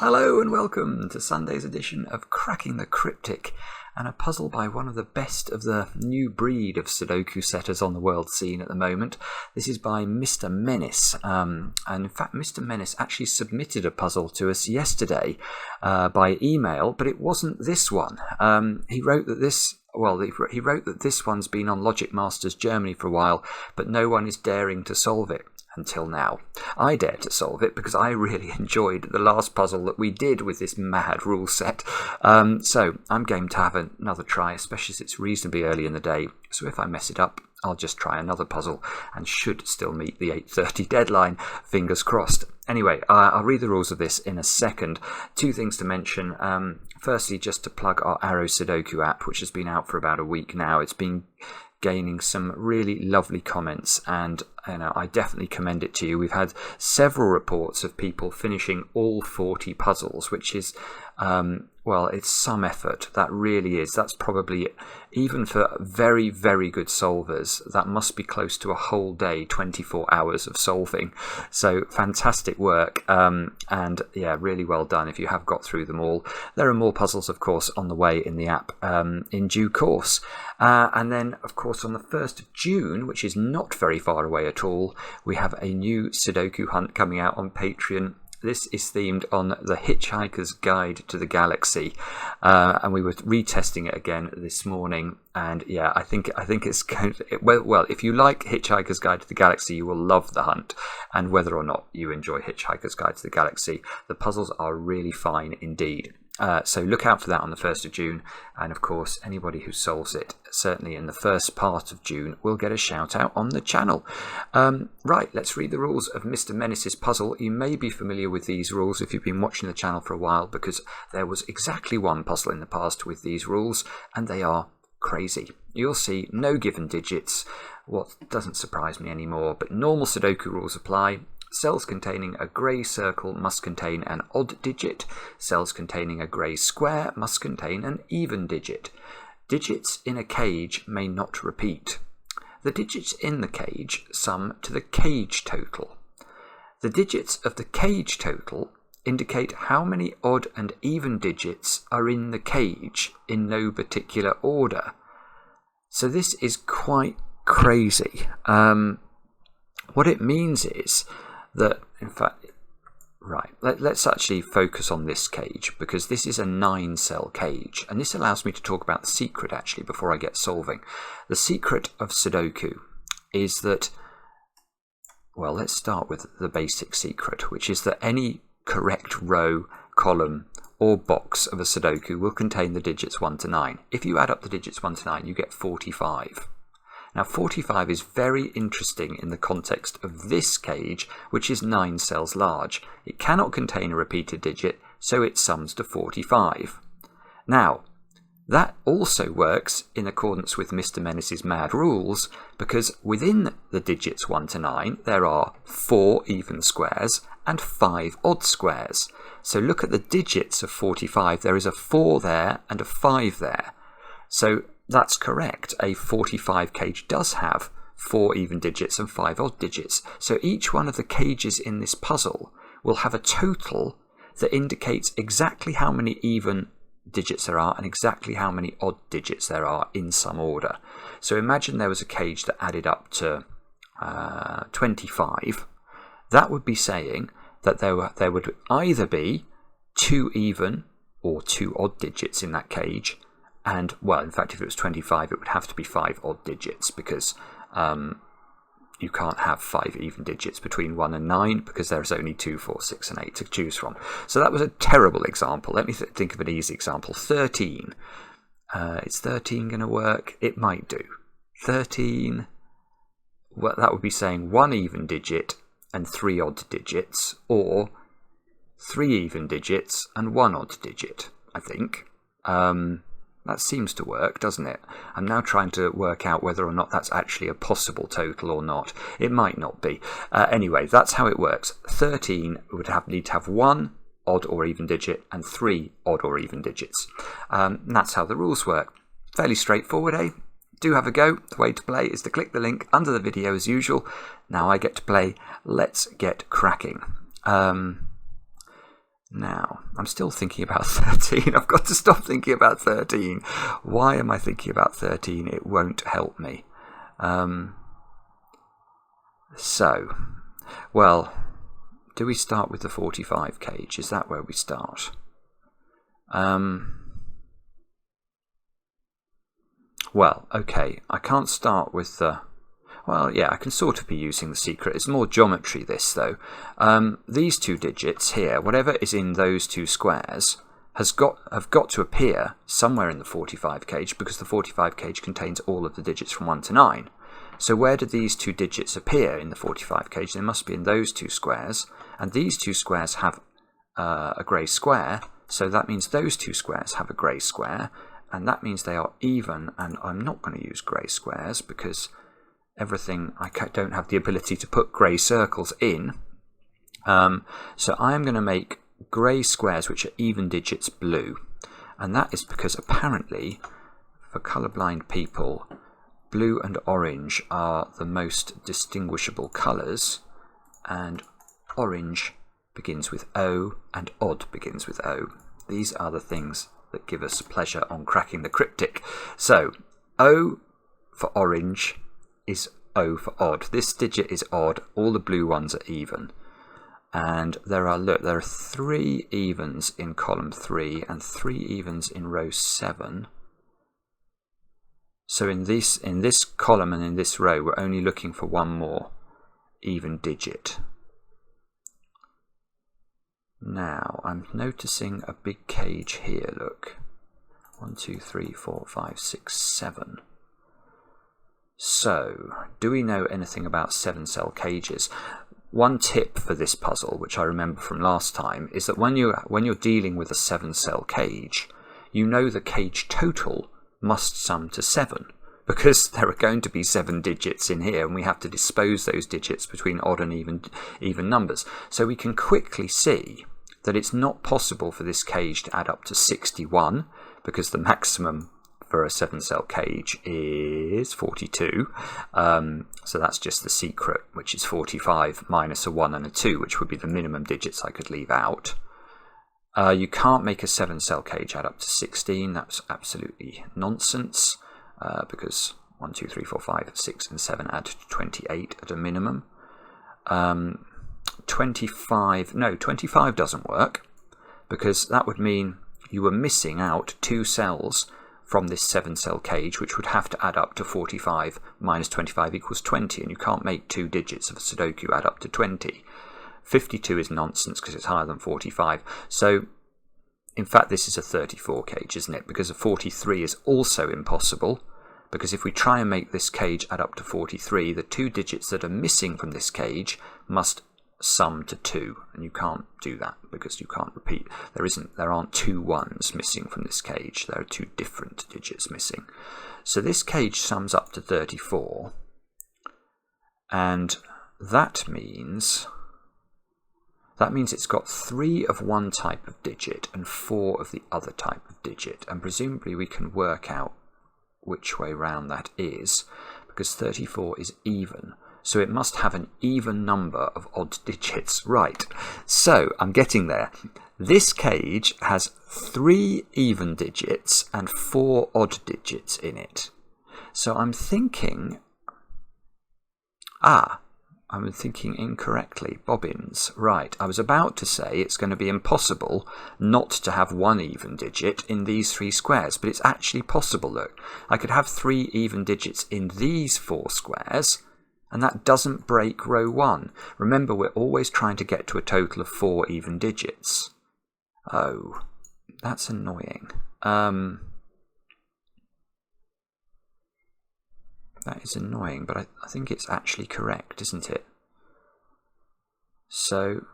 Hello and welcome to Sunday's edition of Cracking the Cryptic, and a puzzle by one of the best of the new breed of Sudoku setters on the world scene at the moment. This is by Mr. Menace, and in fact Mr. Menace actually submitted a puzzle to us yesterday by email, but it wasn't this one. He wrote that this one's been on Logic Masters Germany for a while, but no one is daring to solve it. Until now. I dare to solve it because I really enjoyed the last puzzle that we did with this mad rule set. So I'm game to have another try, especially as it's reasonably early in the day. So if I mess it up, I'll just try another puzzle and should still meet the 8:30 deadline. Fingers crossed. Anyway, I'll read the rules of this in a second. Two things to mention. Firstly, just to plug our Arrow Sudoku app, which has been out for about a week now. It's been gaining some really lovely comments, and I definitely commend it to you. We've had several reports of people finishing all 40 puzzles, which is it's some effort. That really is. That's probably, even for very, very good solvers, that must be close to a whole day, 24 hours of solving. So fantastic work, and yeah, really well done if you have got through them all. There are more puzzles, of course, on the way in the app in due course. And then, of course, on the 1st of June, which is not very far away at all, we have a new Sudoku hunt coming out on Patreon. This is themed on The Hitchhiker's Guide to the Galaxy, and we were retesting it again this morning. And yeah, I think it's going to, well, if you like Hitchhiker's Guide to the Galaxy, you will love the hunt. And whether or not you enjoy Hitchhiker's Guide to the Galaxy, the puzzles are really fine indeed. So look out for that on the 1st of June, and of course anybody who solves it, certainly in the first part of June, will get a shout out on the channel. Right, let's read the rules of Mr. Menace's puzzle. You may be familiar with these rules if you've been watching the channel for a while, because there was exactly one puzzle in the past with these rules, and they are crazy. You'll see no given digits, what doesn't surprise me anymore, but normal Sudoku rules apply. Cells containing a grey circle must contain an odd digit. Cells containing a grey square must contain an even digit. Digits in a cage may not repeat. The digits in the cage sum to the cage total. The digits of the cage total indicate how many odd and even digits are in the cage in no particular order. So this is quite crazy. What it means is that, in fact, right, let's actually focus on this cage, because this is a 9-cell cage, and this allows me to talk about the secret actually before I get solving. The secret of Sudoku is that, well, let's start with the basic secret, which is that any correct row, column, or box of a Sudoku will contain the digits 1 to 9. If you add up the digits 1 to 9, you get 45. Now 45 is very interesting in the context of this cage, which is 9 cells large. It cannot contain a repeated digit, so it sums to 45. Now, that also works in accordance with Mr. Menace's mad rules, because within the digits 1 to 9, there are 4 even squares and 5 odd squares. So look at the digits of 45. There is a 4 there and a 5 there. So that's correct. A 45 cage does have 4 even digits and 5 odd digits. So each one of the cages in this puzzle will have a total that indicates exactly how many even digits there are and exactly how many odd digits there are in some order. So imagine there was a cage that added up to 25. That would be saying that there would either be 2 even or 2 odd digits in that cage. And, well, in fact, if it was 25, it would have to be 5 odd digits, because you can't have 5 even digits between 1 and 9, because there's only 2, 4, 6, and 8 to choose from. So that was a terrible example. Let me think of an easy example. 13. Is 13 going to work? It might do. 13, well, that would be saying 1 even digit and 3 odd digits, or 3 even digits and 1 odd digit, I think. That seems to work, doesn't it? I'm now trying to work out whether or not that's actually a possible total or not. It might not be. Anyway, that's how it works. 13 would need to have 1 odd or even digit and 3 odd or even digits. That's how the rules work. Fairly straightforward, eh? Do have a go. The way to play is to click the link under the video as usual. Now I get to play. Let's get cracking. Now, I'm still thinking about 13. I've got to stop thinking about 13. Why am I thinking about 13? It won't help me. Well, do we start with the 45 cage? Is that where we start? Well, okay, I can't start with the... Well, yeah, I can sort of be using the secret. It's more geometry, this, though. These two digits here, whatever is in those two squares, have got to appear somewhere in the 45 cage, because the 45 cage contains all of the digits from 1 to 9. So where do these two digits appear in the 45 cage? They must be in those two squares, and these two squares have a grey square, so that means those two squares have a grey square, and that means they are even, and I'm not going to use grey squares because everything, I don't have the ability to put grey circles in. So I'm going to make grey squares which are even digits blue, and that is because apparently for colourblind people blue and orange are the most distinguishable colours, and orange begins with O and odd begins with O. These are the things that give us pleasure on cracking the cryptic. So O for orange is O for odd. This digit is odd, all the blue ones are even. And there are 3 evens in column 3 and 3 evens in row 7. So in this column and in this row, we're only looking for one more even digit. Now I'm noticing a big cage here, look. 1, 2, 3, 4, 5, 6, 7. So, do we know anything about 7-cell cages? One tip for this puzzle, which I remember from last time, is that when you're dealing with a 7-cell cage, you know the cage total must sum to 7, because there are going to be 7 digits in here, and we have to dispose those digits between odd and even numbers. So we can quickly see that it's not possible for this cage to add up to 61, because the maximum for a 7-cell cage is 42. So that's just the secret, which is 45 minus a 1 and a 2, which would be the minimum digits I could leave out. You can't make a 7-cell cage add up to 16. That's absolutely nonsense, because 1, 2, 3, 4, 5, 6 and 7 add to 28 at a minimum. 25 doesn't work, because that would mean you were missing out 2 cells from this 7-cell cage, which would have to add up to 45 minus 25 equals 20, and you can't make 2 digits of a Sudoku add up to 20. 52 is nonsense because it's higher than 45. So, in fact, this is a 34 cage, isn't it? Because a 43 is also impossible, because if we try and make this cage add up to 43, the 2 digits that are missing from this cage must sum to 2, and you can't do that because you can't repeat. There aren't 2 ones missing from this cage. There are 2 different digits missing. So this cage sums up to 34, and that means it's got 3 of one type of digit and 4 of the other type of digit, and presumably we can work out which way round that is, because 34 is even. So it must have an even number of odd digits. Right, so I'm getting there. This cage has 3 even digits and 4 odd digits in it. So I'm thinking... I'm thinking incorrectly. Bobbins. Right, I was about to say it's going to be impossible not to have 1 even digit in these 3 squares, but it's actually possible, look. I could have 3 even digits in these 4 squares, and that doesn't break row 1. Remember, we're always trying to get to a total of 4 even digits. Oh, that's annoying. That is annoying, but I think it's actually correct, isn't it? So,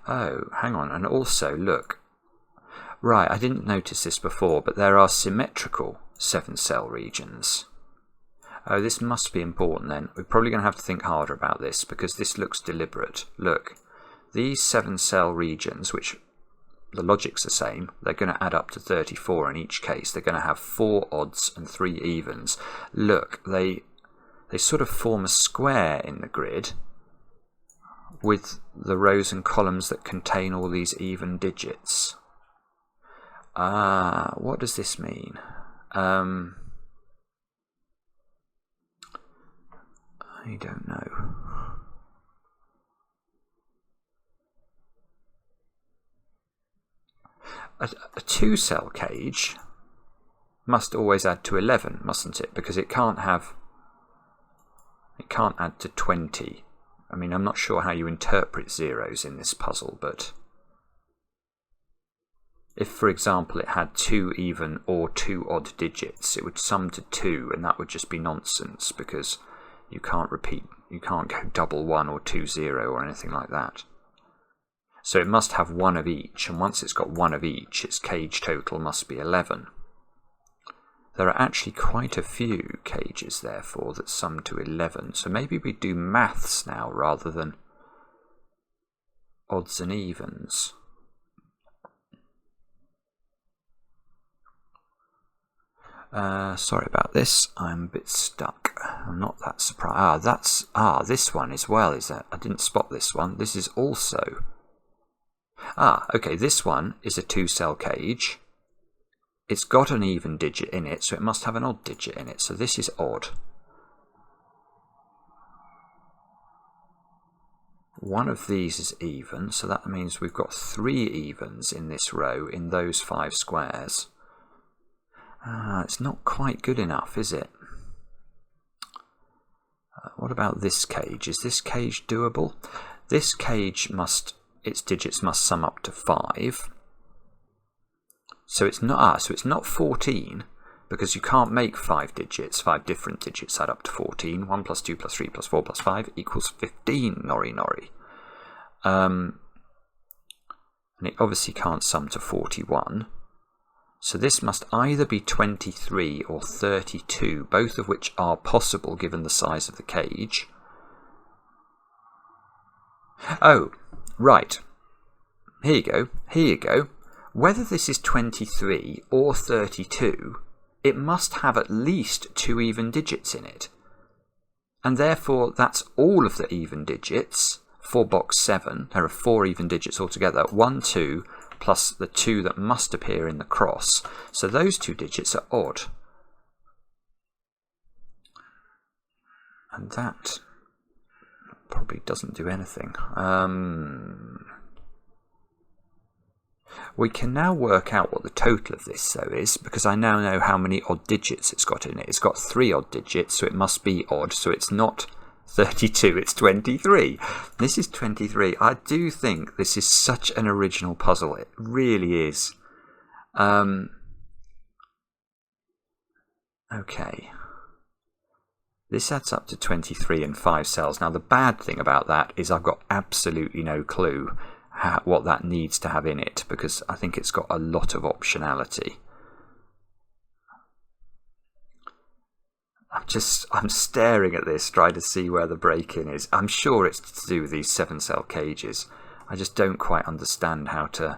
oh, hang on, and also, look. Right, I didn't notice this before, but there are symmetrical 7-cell regions. Oh, this must be important then. We're probably going to have to think harder about this, because this looks deliberate. Look, these 7-cell regions, which the logic's the same, they're going to add up to 34 in each case. They're going to have 4 odds and 3 evens. Look, they sort of form a square in the grid. with the rows and columns that contain all these even digits. What does this mean? I don't know. A 2-cell cage must always add to 11, mustn't it? Because it can't add to 20. I mean, I'm not sure how you interpret zeros in this puzzle, but if, for example, it had 2 even or 2 odd digits, it would sum to 2, and that would just be nonsense, because you can't go double 1 or 2 0 or anything like that. So it must have 1 of each, and once it's got 1 of each, its cage total must be 11. There are actually quite a few cages, therefore, that sum to 11. So maybe we do maths now rather than odds and evens. Sorry about this. I'm a bit stuck. I'm not that surprised. This one as well, is that? I didn't spot this one. This is also... okay, this one is a 2-cell cage. It's got an even digit in it, so it must have an odd digit in it. So this is odd. One of these is even, so that means we've got 3 evens in this row in those 5 squares. It's not quite good enough, is it? What about this cage? Is this cage doable? This cage its digits must sum up to 5. So it's not 14, because you can't make 5 digits, 5 different digits add up to 14. 1 plus 2 plus 3 plus 4 plus 5 equals 15, nori nori. And it obviously can't sum to 41. So this must either be 23 or 32, both of which are possible given the size of the cage. Oh, right. Here you go. Whether this is 23 or 32, it must have at least 2 even digits in it. And therefore, that's all of the even digits for box 7. There are 4 even digits altogether. 1, 2, plus the 2 that must appear in the cross. So those 2 digits are odd. And that probably doesn't do anything. We can now work out what the total of this, though, is, because I now know how many odd digits it's got in it. It's got 3 odd digits, so it must be odd. So it's not 32, it's 23. This is 23. I do think this is such an original puzzle. It really is. Okay. This adds up to 23 in 5 cells. Now, the bad thing about that is I've got absolutely no clue what that needs to have in it, because I think it's got a lot of optionality. I'm staring at this, trying to see where the break-in is. I'm sure it's to do with these 7-cell cages. I just don't quite understand how to...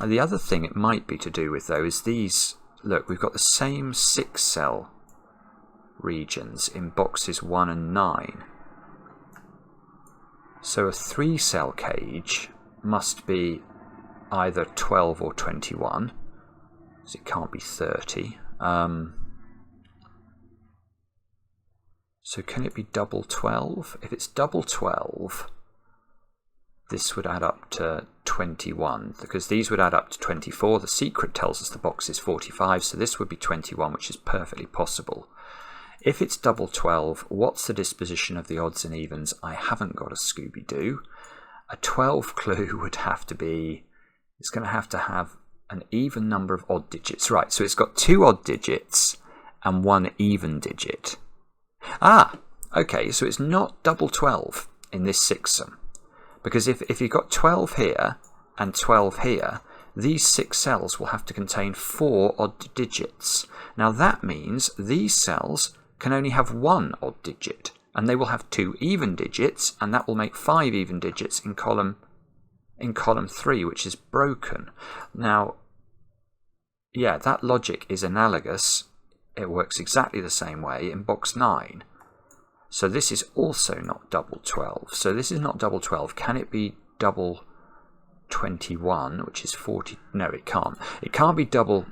The other thing it might be to do with, though, is these... Look, we've got the same 6-cell regions in boxes 1 and 9. So a 3-cell cage must be either 12 or 21, because it can't be 30. So can it be double 12? If it's double 12, this would add up to 21, because these would add up to 24. The secret tells us the box is 45, so this would be 21, which is perfectly possible. If it's double 12, what's the disposition of the odds and evens? I haven't got a Scooby-Doo. A 12 clue would have to be, it's going to have an even number of odd digits. Right, so it's got 2 odd digits and 1 even digit. Okay, so it's not double 12 in this 6-sum. Because if you've got 12 here and 12 here, these 6 cells will have to contain 4 odd digits. Now that means these cells can only have 1 odd digit, and they will have 2 even digits, and that will make 5 even digits in column 3, which is broken. Now, yeah, that logic is analogous. It works exactly the same way in box 9. So this is also not double 12. So this is not double 12. Can it be double 21, which is 40? No, it can't. It can't be double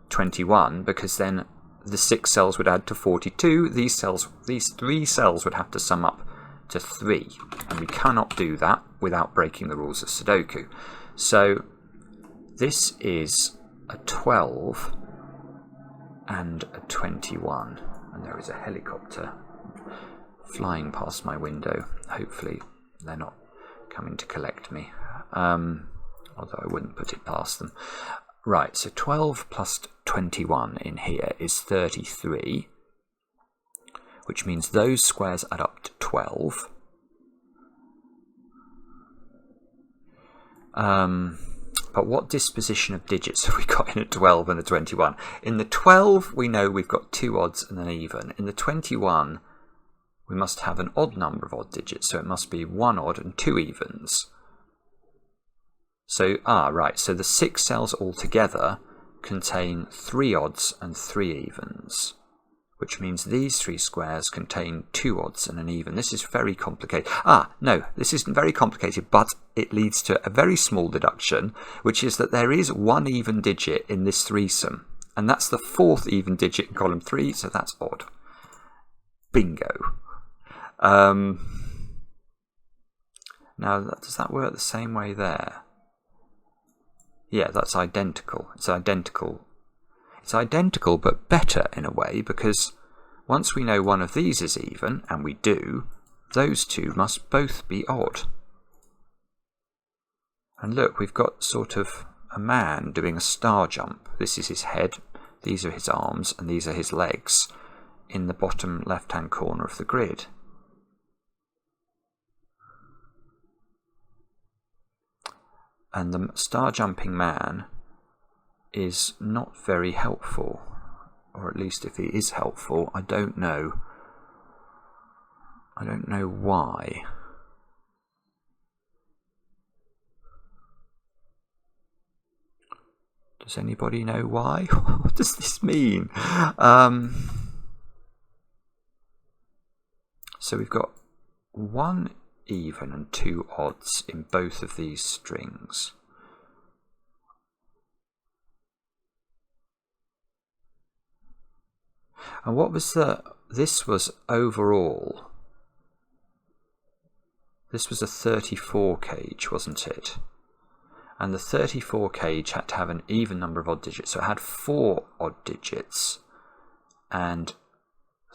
21 because then the 6 cells would add to 42. These 3 cells would have to sum up to 3. And we cannot do that without breaking the rules of Sudoku. So this is a 12 and a 21. And there is a helicopter flying past my window. Hopefully they're not coming to collect me. Although I wouldn't put it past them. Right, so 12 plus 21 in here is 33, which means those squares add up to 12. But what disposition of digits have we got in a 12 and a 21? In the 12, we know we've got 2 odds and an even. In the 21, we must have an odd number of odd digits, so it must be 1 odd and 2 evens. So, right, so the 6 cells altogether contain 3 odds and 3 evens, which means these 3 squares contain 2 odds and an even. This is very complicated. No, this isn't very complicated, but it leads to a very small deduction, which is that there is 1 even digit in this threesome, and that's the 4th even digit in column 3, so that's odd. Bingo. Now, does that work the same way there? Yeah, that's identical. It's identical. It's identical, but better in a way, because once we know one of these is even, and we do, those 2 must both be odd. And look, we've got sort of a man doing a star jump. This is his head, these are his arms, and these are his legs in the bottom left-hand corner of the grid. And the star jumping man is not very helpful, or at least if he is helpful, I don't know. I don't know why. Does anybody know why? What does this mean? So we've got 1 even and 2 odds in both of these strings. And what was this was overall. This was a 34 cage, wasn't it? And the 34 cage had to have an even number of odd digits. So it had 4 odd digits and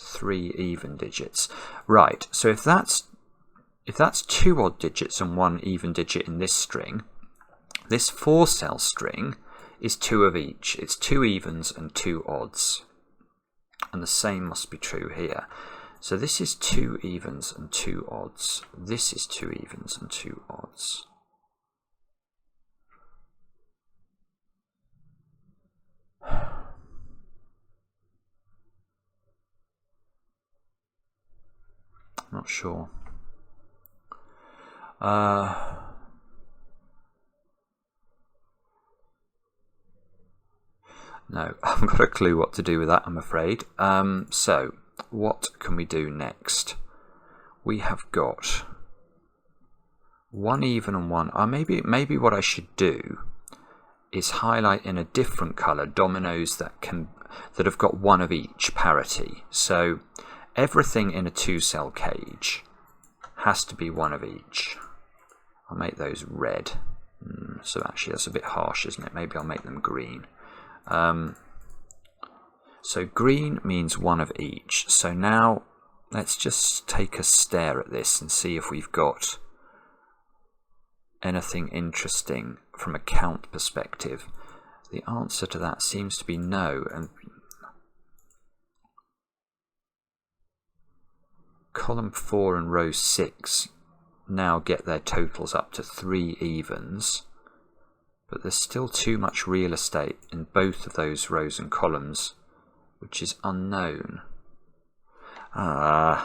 3 even digits. Right, so if that's 2 odd digits and 1 even digit in this string, this 4-cell string is 2 of each. It's 2 evens and 2 odds. And the same must be true here. So this is 2 evens and 2 odds. This is 2 evens and 2 odds. Not sure. No, I haven't got a clue what to do with that, I'm afraid. So, what can we do next? We have got 1 even and 1. Maybe what I should do is highlight in a different colour dominoes that have got 1 of each, parity. So everything in a 2-cell cage has to be 1 of each. I'll make those red. So actually that's a bit harsh, isn't it? Maybe I'll make them green. So green means 1 of each. So now let's just take a stare at this and see if we've got anything interesting from a count perspective. The answer to that seems to be no. And column 4 and row 6 now get their totals up to 3 evens, but there's still too much real estate in both of those rows and columns, which is unknown. The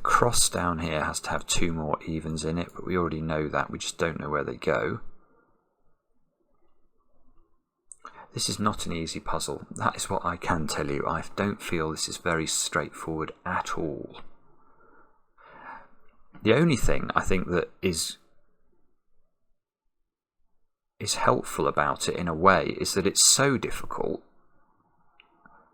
cross down here has to have 2 more evens in it, but we already know that. We just don't know where they go. This is not an easy puzzle. That is what I can tell you. I don't feel this is very straightforward at all. The only thing I think that is helpful about it in a way is that it's so difficult.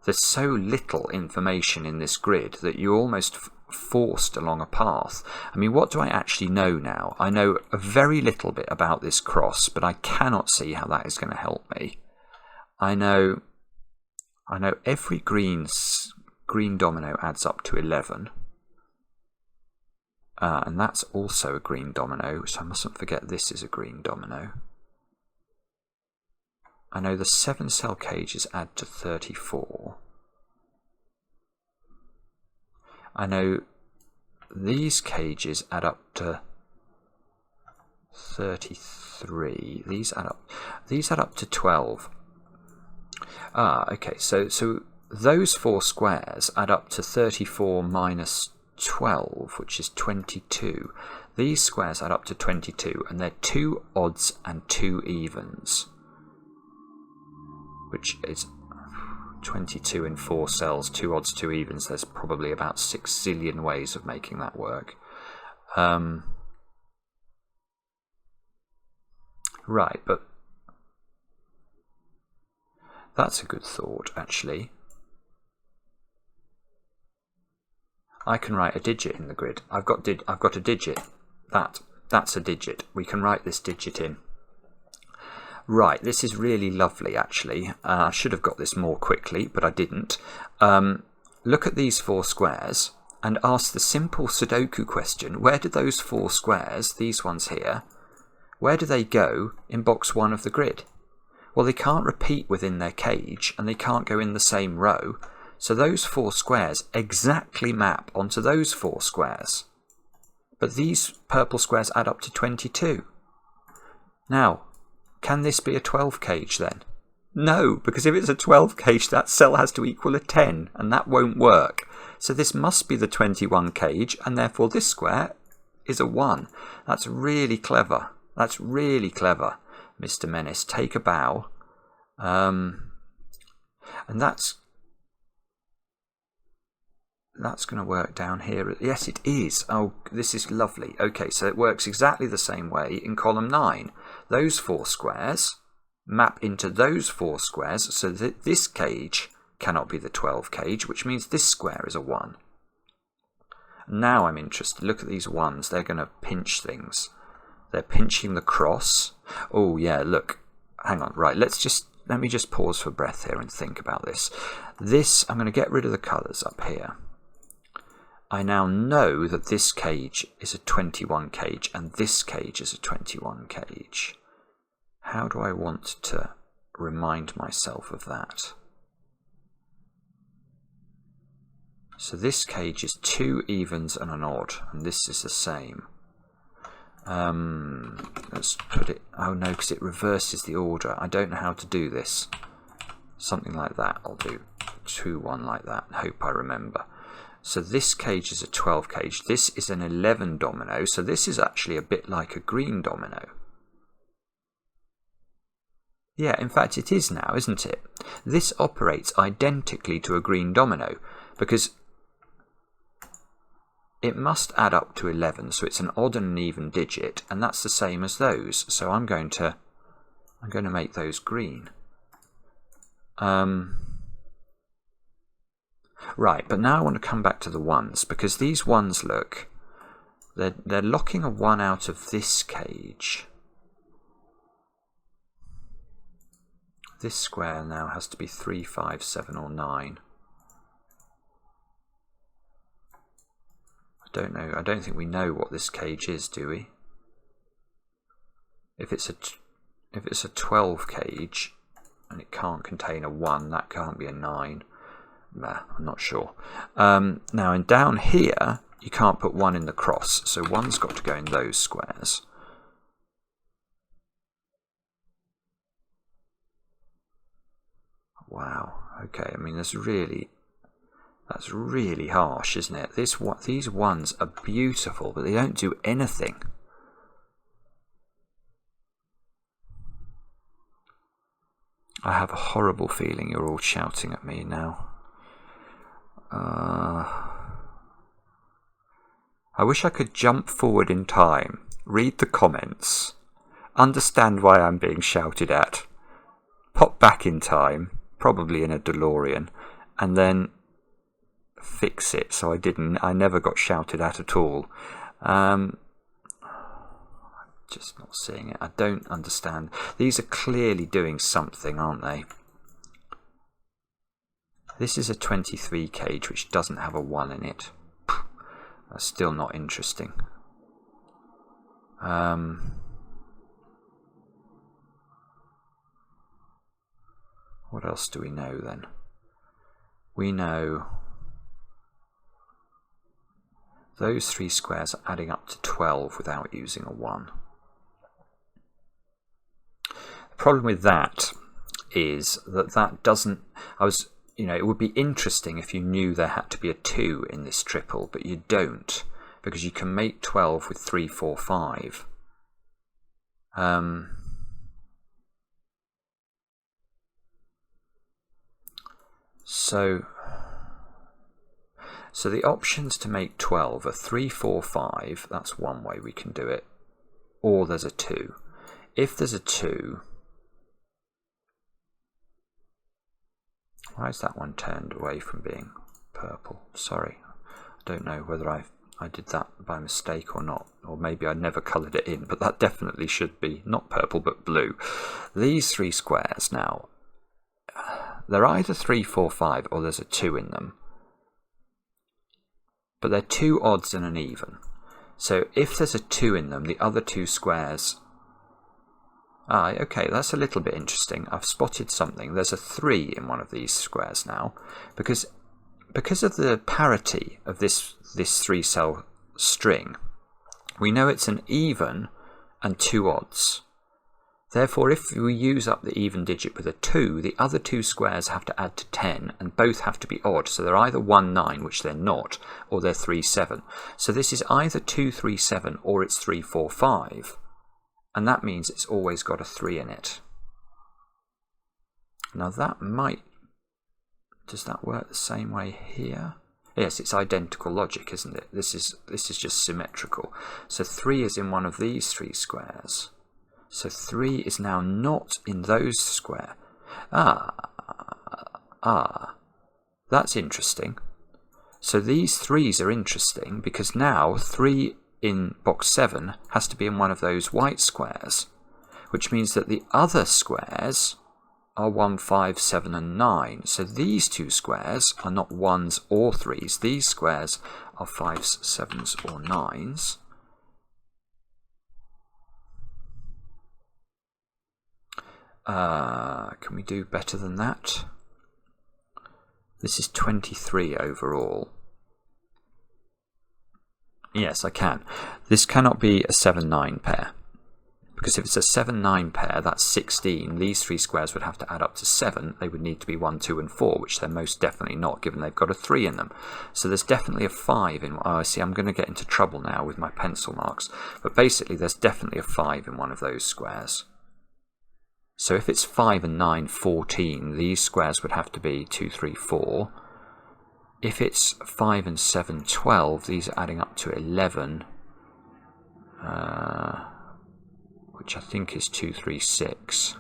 There's so little information in this grid that you're almost forced along a path. I mean, what do I actually know now? I know a very little bit about this cross, but I cannot see how that is going to help me. I know every green domino adds up to 11. And that's also a green domino, so I mustn't forget this is a green domino. I know the 7-cell cages add to 34. I know these cages add up to 33. These add up to 12. Okay, so those 4 squares add up to 34 minus 12, which is 22. These squares add up to 22, and they're 2 odds and 2 evens, which is 22 in 4 cells, 2 odds, 2 evens. There's probably about 6 zillion ways of making that work. Right, but that's a good thought, actually. I can write a digit in the grid. I've got a digit. That's a digit. We can write this digit in. Right, this is really lovely, actually. I should have got this more quickly, but I didn't. Look at these 4 squares and ask the simple Sudoku question. Where do those 4 squares, these ones here, where do they go in box 1 of the grid? Well, they can't repeat within their cage, and they can't go in the same row. So those 4 squares exactly map onto those 4 squares. But these purple squares add up to 22. Now, can this be a 12 cage then? No, because if it's a 12 cage, that cell has to equal a 10, and that won't work. So this must be the 21 cage, and therefore this square is a 1. That's really clever. That's really clever, Mr. Menace. Take a bow. And that's going to work down here. Yes, it is. Oh, this is lovely. Okay, so it works exactly the same way in column 9. Those 4 squares map into those 4 squares, so that this cage cannot be the 12 cage, which means this square is a 1. Now I'm interested. Look at these 1s. They're going to pinch things. They're pinching the cross. Oh, yeah, look. Hang on. Right, let me just pause for breath here and think about this. I'm going to get rid of the colours up here. I now know that this cage is a 21 cage and this cage is a 21 cage. How do I want to remind myself of that? So this cage is 2 evens and an odd, and this is the same. Let's put it... Oh no, because it reverses the order. I don't know how to do this. Something like that. I'll do 2, 1 like that. Hope I remember. So this cage is a 12 cage. This is an 11 domino. So this is actually a bit like a green domino. Yeah, in fact it is now, isn't it? This operates identically to a green domino because it must add up to 11. So it's an odd and an even digit, and that's the same as those. So I'm going to make those green. Right, but now I want to come back to the 1s, because these 1s, look, they're locking a 1 out of this cage. This square now has to be 3, 5, 7 or 9. I don't know. I don't think we know what this cage is, do we? If it's a 12 cage and it can't contain a 1, that can't be a 9. Nah, I'm not sure. Now, and down here, you can't put 1 in the cross, so 1's got to go in those squares. Wow. Okay. I mean, that's really harsh, isn't it? These 1s are beautiful, but they don't do anything. I have a horrible feeling you're all shouting at me now. I wish I could jump forward in time, read the comments, understand why I'm being shouted at, pop back in time, probably in a DeLorean, and then fix it so I never got shouted at all. I'm just not seeing it. I don't understand. These are clearly doing something, aren't they? This is a 23 cage which doesn't have a 1 in it. That's still not interesting. What else do we know then? We know those 3 squares are adding up to 12 without using a 1. The problem with that is that doesn't... it would be interesting if you knew there had to be a 2 in this triple, but you don't, because you can make 12 with 3, 4, 5. So the options to make 12 are 3, 4, 5. That's one way we can do it. Or there's a 2. If there's a 2... Why is that one turned away from being purple? Sorry. I don't know whether I did that by mistake or not. Or maybe I never coloured it in. But that definitely should be not purple but blue. These 3 squares now... They're either 3, 4, 5 or there's a 2 in them. But they're 2 odds and an even. So if there's a 2 in them, the other 2 squares... okay, that's a little bit interesting. I've spotted something. There's a 3 in one of these squares now. Because of the parity of this 3-cell string, we know it's an even and 2 odds. Therefore, if we use up the even digit with a 2, the other 2 squares have to add to 10, and both have to be odd. So they're either 1, 9, which they're not, or they're 3, 7. So this is either 2, 3, 7, or it's 3, 4, 5. And that means it's always got a 3 in it. Now that might... Does that work the same way here? Yes, it's identical logic, isn't it? This is just symmetrical. So 3 is in one of these 3 squares. So 3 is now not in those square. That's interesting. So these 3s are interesting because now 3 in box 7 has to be in one of those white squares, which means that the other squares are 1, 5, 7 and 9. So these 2 squares are not 1s or 3s. These squares are 5s, 7s or 9s. Can we do better than that? This is 23 overall. Yes, I can. This cannot be a 7-9 pair. Because if it's a 7-9 pair, that's 16. These 3 squares would have to add up to 7. They would need to be 1, 2 and 4, which they're most definitely not, given they've got a 3 in them. So there's definitely a 5 in... Oh, I see, I'm going to get into trouble now with my pencil marks. But basically, there's definitely a 5 in one of those squares. So if it's 5 and 9, 14, these squares would have to be 2, 3, 4. If it's 5 and 7, 12, these are adding up to 11, which I think is 2, 3, 6.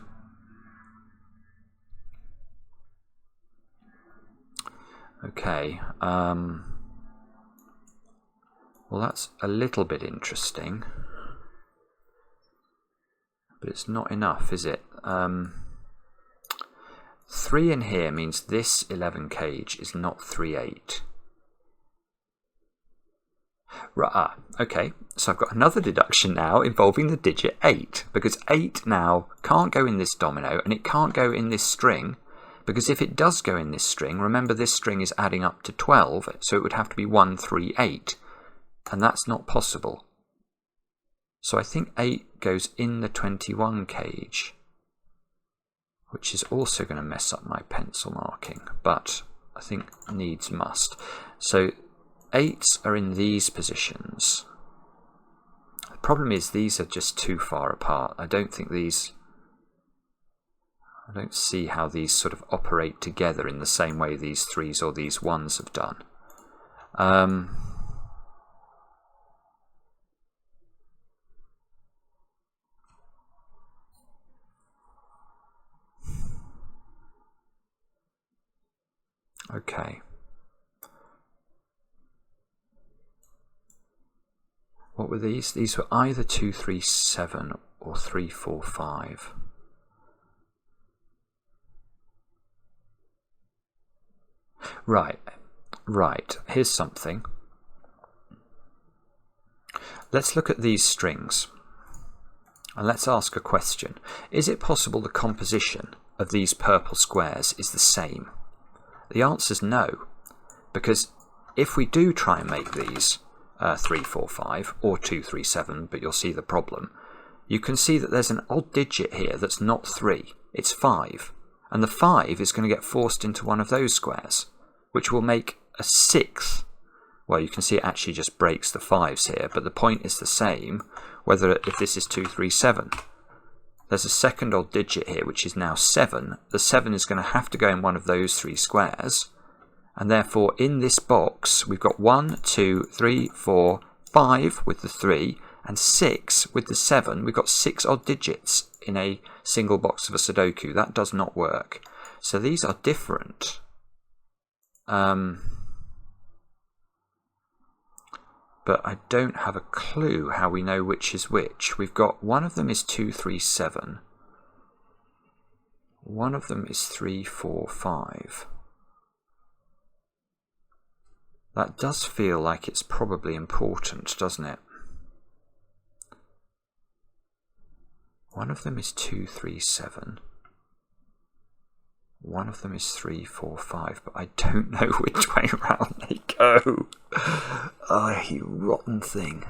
Okay, well that's a little bit interesting. But it's not enough, is it? 3 in here means this 11 cage is not 3, 8. Okay, so I've got another deduction now involving the digit 8, because 8 now can't go in this domino and it can't go in this string, because if it does go in this string, remember this string is adding up to 12, so it would have to be 1, 3, 8, and that's not possible. So I think 8 goes in the 21 cage, which is also going to mess up my pencil marking, but I think needs must. So 8s are in these positions. The problem is these are just too far apart. I don't think these... I don't see how these sort of operate together in the same way these 3s or these 1s have done. Okay. What were these? These were either 2, 3, 7 or 3, 4, 5. Right. Here's something. Let's look at these strings and let's ask a question. Is it possible the composition of these purple squares is the same? The answer is no, because if we do try and make these 3, 4, 5 or 2, 3, 7, but you'll see the problem, you can see that there's an odd digit here that's not 3, it's 5, and the 5 is going to get forced into one of those squares, which will make a 6th. Well, you can see it actually just breaks the 5s here, but the point is the same whether if this is 2, 3, 7. There's a second odd digit here, which is now 7. The 7 is going to have to go in one of those 3 squares, and therefore in this box we've got 1, 2, 3, 4, 5 with the 3, and 6 with the 7. We've got 6 odd digits in a single box of a Sudoku. That does not work. So these are different. But I don't have a clue how we know which is which. We've got one of them is 2, 3, 7. One of them is 3, 4, 5. That does feel like it's probably important, doesn't it? One of them is 2, 3, 7. One of them is 3, 4, 5, but I don't know which way round they go. Oh, you rotten thing.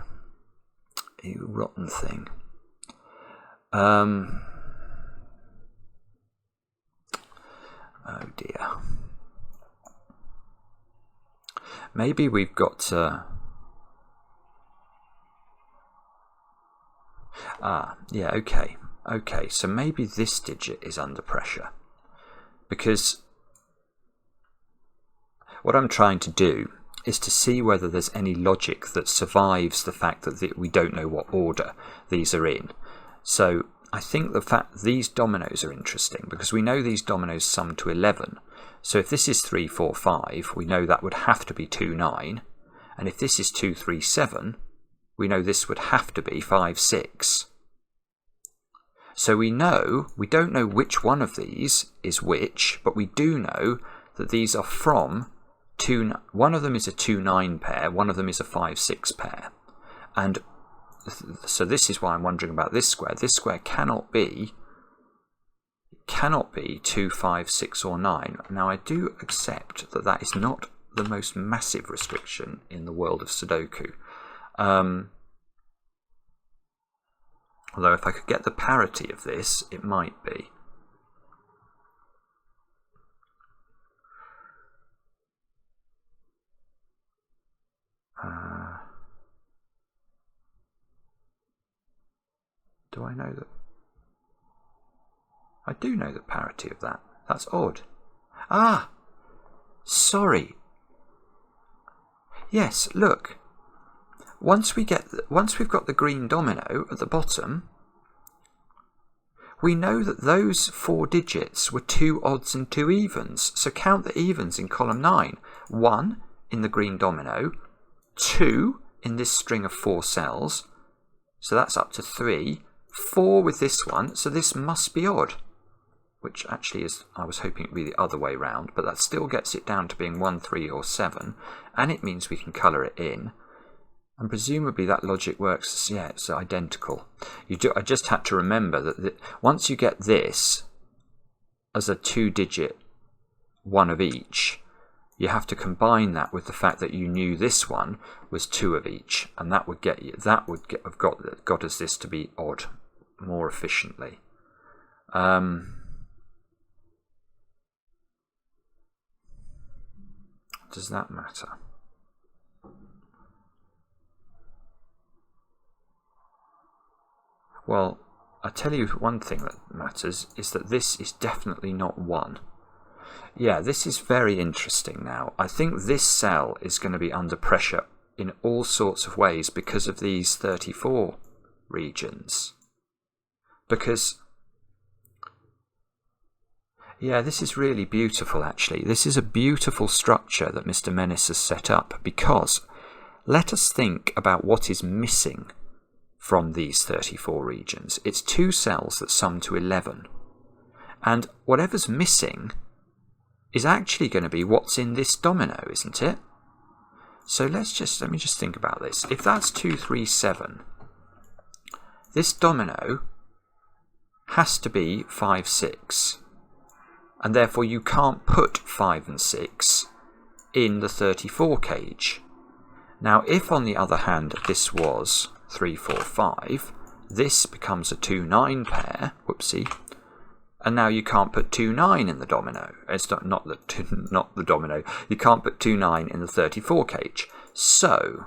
You rotten thing. Oh dear. Maybe we've got to... yeah, okay. Okay, so maybe this digit is under pressure. Because what I'm trying to do is to see whether there's any logic that survives the fact that we don't know what order these are in. So I think the fact these dominoes are interesting because we know these dominoes sum to 11. So if this is 3, 4, 5, we know that would have to be 2, 9. And if this is 2, 3, 7, we know this would have to be 5, 6. So we don't know which one of these is which, but we do know that these are from one of them is a 2, 9 pair, one of them is a 5, 6 pair. And so this is why I'm wondering about this square. This square cannot be 2, 5, 6 or 9. Now I do accept that that is not the most massive restriction in the world of Sudoku. Although if I could get the parity of this, it might be. Do I know that? I do know the parity of that. That's odd. Ah! Sorry. Yes, look. Once we've got the green domino at the bottom, we know that those 4 digits were 2 odds and 2 evens. So count the evens in column 9. 1 in the green domino, 2 in this string of 4 cells, so that's up to 3, 4 with this one, so this must be odd. Which actually is, I was hoping it would be the other way round, but that still gets it down to being 1, 3 or 7, and it means we can colour it in. And presumably that logic works, yeah, it's identical. I just had to remember that once you get this as a 2-digit one of each, you have to combine that with the fact that you knew this one was 2 of each, and that would have got us this to be odd more efficiently. Does that matter? Well, I tell you one thing that matters is that this is definitely not 1. Yeah, this is very interesting now. I think this cell is going to be under pressure in all sorts of ways because of these 34 regions. Because, yeah, this is really beautiful actually. This is a beautiful structure that Mr. Menis has set up, because let us think about what is missing from these 34 regions. It's 2 cells that sum to 11. And whatever's missing is actually going to be what's in this domino, isn't it? So let me just think about this. If that's 2, 3, 7, this domino has to be 5, 6. And therefore you can't put 5 and 6 in the 34 cage. Now if on the other hand this was 3, 4, 5, this becomes a 2, 9 pair, whoopsie, and now you can't put 2, 9 in the domino. It's not the domino. You can't put 2, 9 in the 34 cage. So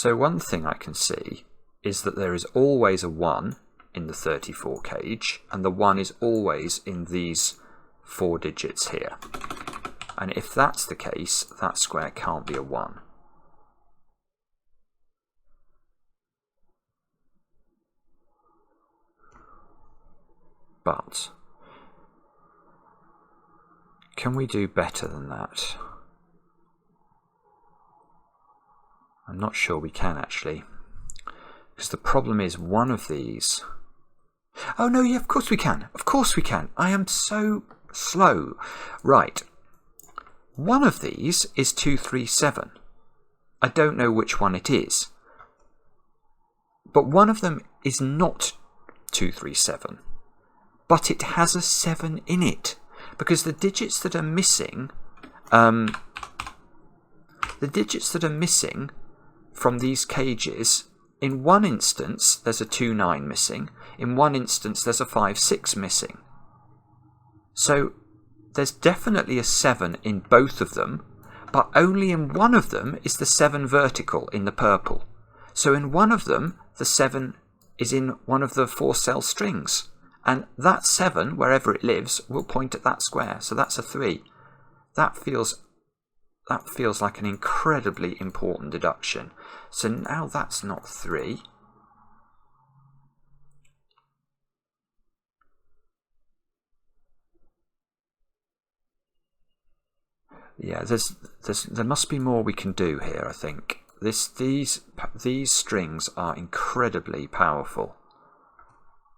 one thing I can see is that there is always a 1 in the 34 cage, and the 1 is always in these 4 digits here. And if that's the case, that square can't be a 1. But can we do better than that? I'm not sure we can actually, because the problem is one of these. Oh no, yeah, of course we can. Of course we can. I am so slow. Right. One of these is 2, 3, 7. I don't know which one it is. But one of them is not 2, 3, 7. But it has a 7 in it. Because the digits that are missing from these cages, in one instance there's a 2, 9 missing. In one instance there's a 5, 6 missing. So there's definitely a 7 in both of them, but only in one of them is the 7 vertical in the purple. So in one of them, the 7 is in one of the 4 cell strings. And that 7, wherever it lives, will point at that square. So that's a 3. That feels like an incredibly important deduction. So now that's not 3. Yeah, there must be more we can do here, I think. These strings are incredibly powerful.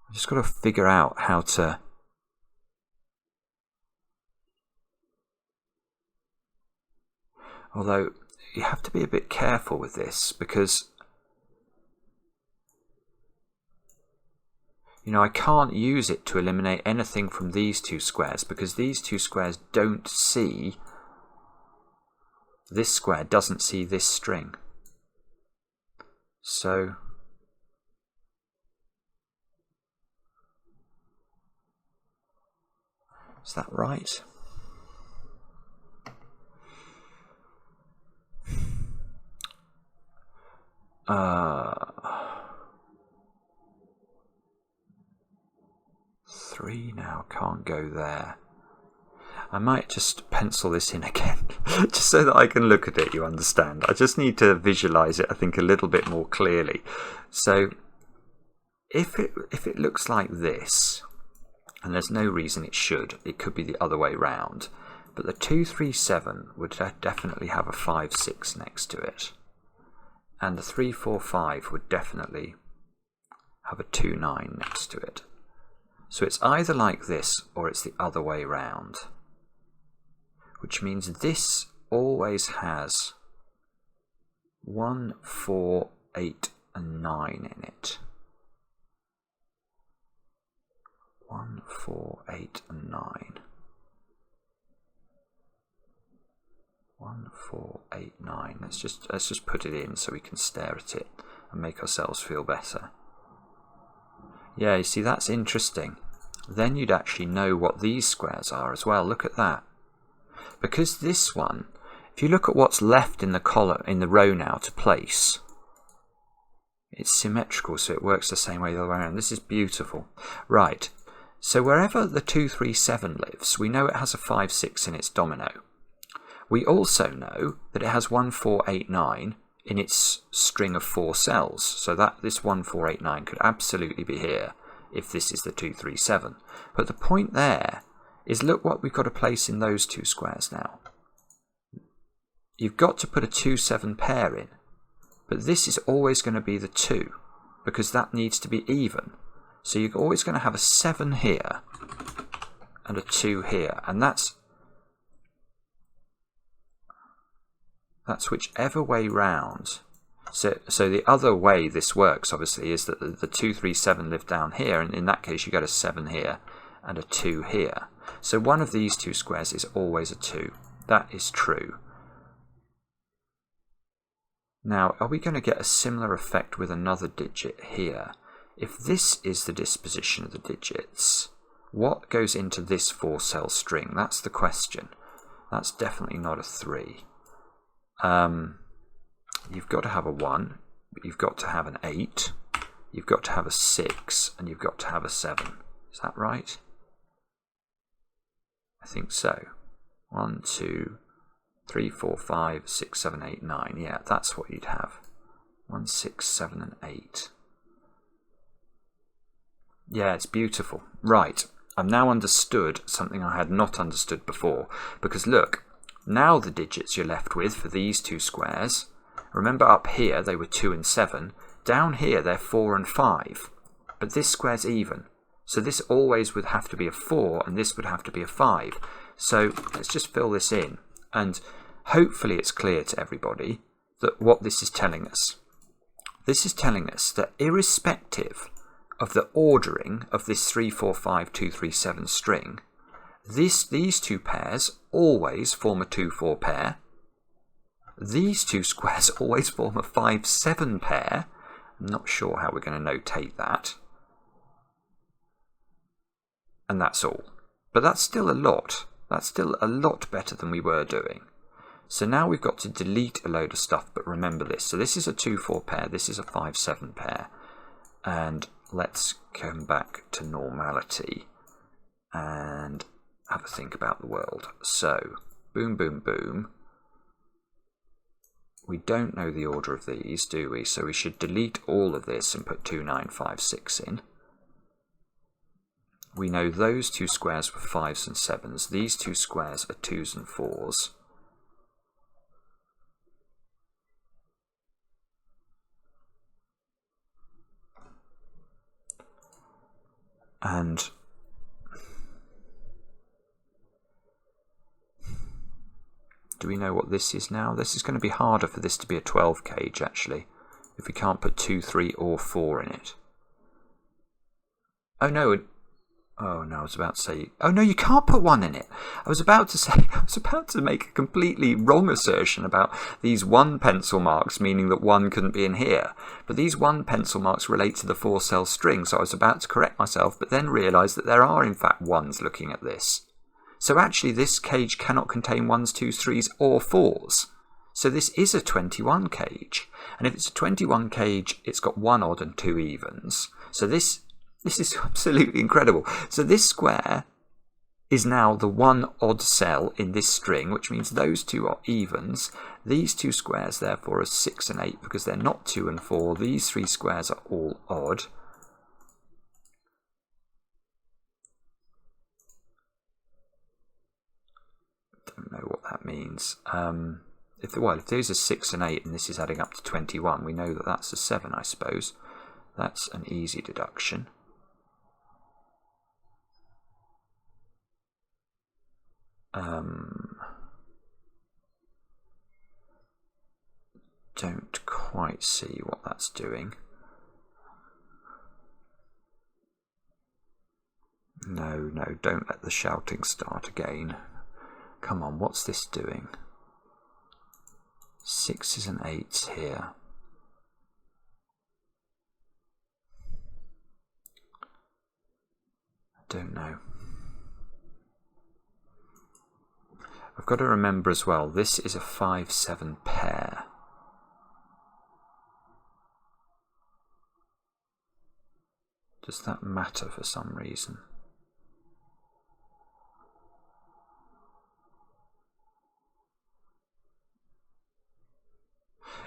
I've just got to figure out how to... Although, you have to be a bit careful with this, because I can't use it to eliminate anything from these 2 squares, because these 2 squares don't see... This square doesn't see this string. So is that right? Three now can't go there. I might just pencil this in again, just so that I can look at it, you understand. I just need to visualize it, I think, a little bit more clearly. So if it looks like this, and there's no reason it should, it could be the other way round, but the 2, 3, 7 would definitely have a 5, 6 next to it. And the 3, 4, 5 would definitely have a 2, 9 next to it. So it's either like this or it's the other way round. Which means this always has 1, 4, 8 and 9 in it. 1, 4, 8 and 9. 1, 4, 8, 9. Let's just put it in so we can stare at it and make ourselves feel better. Yeah, you see, that's interesting. Then you'd actually know what these squares are as well. Look at that. because this one, if you look at what's left in the column, in the row now to place, it's symmetrical, so it works the same way the other way around. This is beautiful. Right, so wherever the 2, 3, 7 lives, we know it has a 5, 6 in its domino. We also know that it has 1, 4, 8, 9 in its string of 4 cells. So that this 1, 4, 8, 9 could absolutely be here if this is the 2, 3, 7. But the point there is, look what we've got to place in those two squares now. You've got to put a 2, 7 pair in. But this is always going to be the 2 because that needs to be even. So you're always going to have a 7 here and a 2 here. And that's whichever way round. So the other way this works, obviously, is that the 2, 3, 7 live down here, and in that case you get a 7 here and a 2 here. So one of these two squares is always a 2. That is true. Now, are we going to get a similar effect with another digit here? If this is the disposition of the digits, what goes into this 4-cell string? That's the question. That's definitely not a 3. You've got to have a 1, but you've got to have an 8, you've got to have a 6, and you've got to have a 7. Is that right? I think so. 1, 2, 3, 4, 5, 6, 7, 8, 9. Yeah, that's what you'd have. 1, 6, 7, and 8. Yeah, it's beautiful. Right, I've now understood something I had not understood before. Because look, now the digits you're left with for these two squares, remember up here they were 2 and 7, down here they're 4 and 5, but this square's even. So this always would have to be a 4 and this would have to be a 5. So let's just fill this in, and hopefully it's clear to everybody that what this is telling us. This is telling us that irrespective of the ordering of this 3, 4, 5, 2, 3, 7 string, these two pairs always form a 2, 4 pair. These two squares always form a 5, 7 pair. I'm not sure how we're going to notate that. And that's all. But that's still a lot. That's still a lot better than we were doing. So now we've got to delete a load of stuff, but remember this. So this is a 2, 4 pair. This is a 5, 7 pair. And let's come back to normality and have a think about the world. So, boom, boom, boom. We don't know the order of these, do we? So we should delete all of this and put 2, 9, 5, 6 in. We know those two squares were 5s and 7s. These two squares are 2s and 4s. And do we know what this is now? This is going to be harder for this to be a 12 cage, actually, if we can't put 2, 3, or 4 in it. Oh no, I was about to say, oh no, you can't put 1 in it. I was about to make a completely wrong assertion about these 1 pencil marks, meaning that 1 couldn't be in here. But these 1 pencil marks relate to the 4-cell string, so I was about to correct myself, but then realised that there are in fact 1s looking at this. So actually this cage cannot contain 1s, 2s, 3s, or 4s. So this is a 21 cage. And if it's a 21 cage, it's got 1 odd and 2 evens. So this is absolutely incredible. So this square is now the 1 odd cell in this string, which means those two are evens. These two squares, therefore, are 6 and 8 because they're not 2 and 4. These 3 squares are all odd. Don't know what that means. If these are 6 and 8 and this is adding up to 21, we know that that's a 7, I suppose. That's an easy deduction. Don't quite see what that's doing. No, don't let the shouting start again. Come on, what's this doing? 6s and 8s here. I don't know. I've got to remember as well, this is a 5-7 pair. Does that matter for some reason?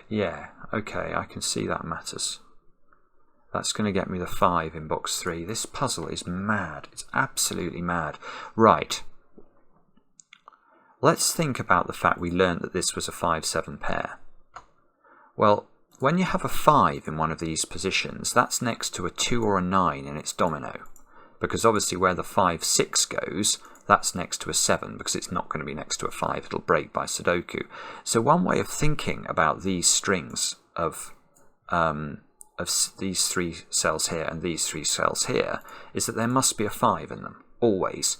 Yeah, okay, I can see that matters. That's going to get me the 5 in box 3. This puzzle is mad. It's absolutely mad. Right. Let's think about the fact we learned that this was a 5-7 pair. Well, when you have a 5 in one of these positions, that's next to a 2 or a 9 in its domino. Because obviously where the 5-6 goes, that's next to a 7, because it's not going to be next to a 5. It'll break by Sudoku. So one way of thinking about these strings of these 3 cells here and these 3 cells here is that there must be a 5 in them, always.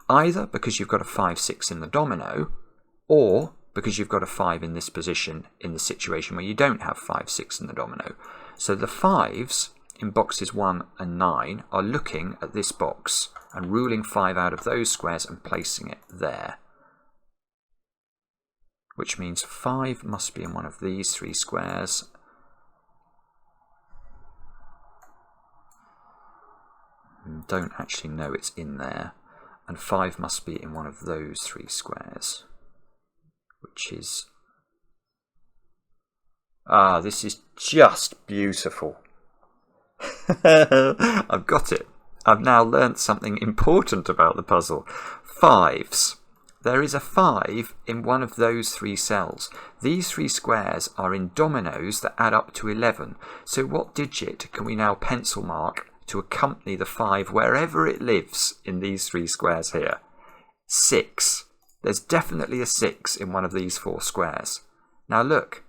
Either because you've got a 5-6 in the domino, or because you've got a 5 in this position in the situation where you don't have 5-6 in the domino. So the 5s in boxes 1 and 9 are looking at this box and ruling 5 out of those squares and placing it there. Which means 5 must be in one of these 3 squares. Don't actually know it's in there. And 5 must be in one of those 3 squares. Which is... Ah, this is just beautiful. I've got it. I've now learnt something important about the puzzle. 5s. There is a 5 in one of those 3 cells. These 3 squares are in dominoes that add up to 11. So what digit can we now pencil mark to accompany the 5 wherever it lives in these 3 squares here? 6. There's definitely a 6 in one of these 4 squares. Now look,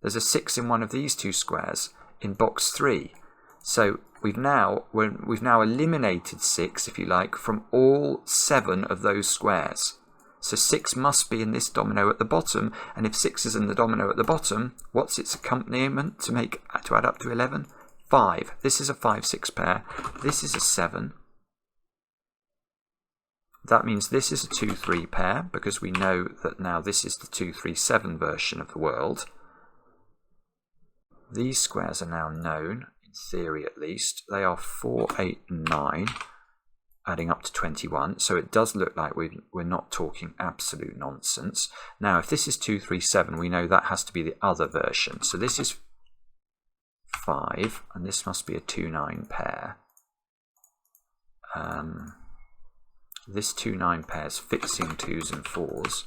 there's a 6 in one of these 2 squares in box 3. So we've now eliminated 6, if you like, from all 7 of those squares. So 6 must be in this domino at the bottom, and if 6 is in the domino at the bottom, what's its accompaniment to add up to 11? 5. This is a 5-6 pair. This is a 7. That means this is a 2-3 pair, because we know that now this is the 2-3-7 version of the world. These squares are now known, in theory at least. They are 4, 8, and 9, adding up to 21. So it does look like we're not talking absolute nonsense. Now, if this is 2-3-7, we know that has to be the other version. So this is 5, and this must be a 2-9 pair. This 2-9 pair is fixing 2s and 4s,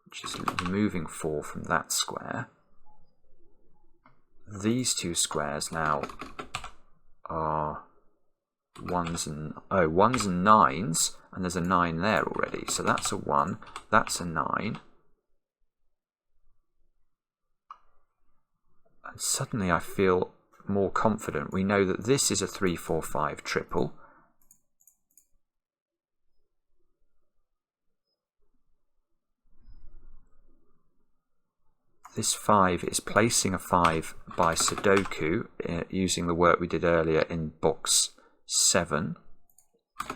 which is removing 4 from that square. These 2 squares now are 1s and 9s, and there's a 9 there already. So that's a 1, that's a 9. And suddenly I feel more confident. We know that this is a 3-4-5 triple. This 5 is placing a 5 by Sudoku using the work we did earlier in box 7.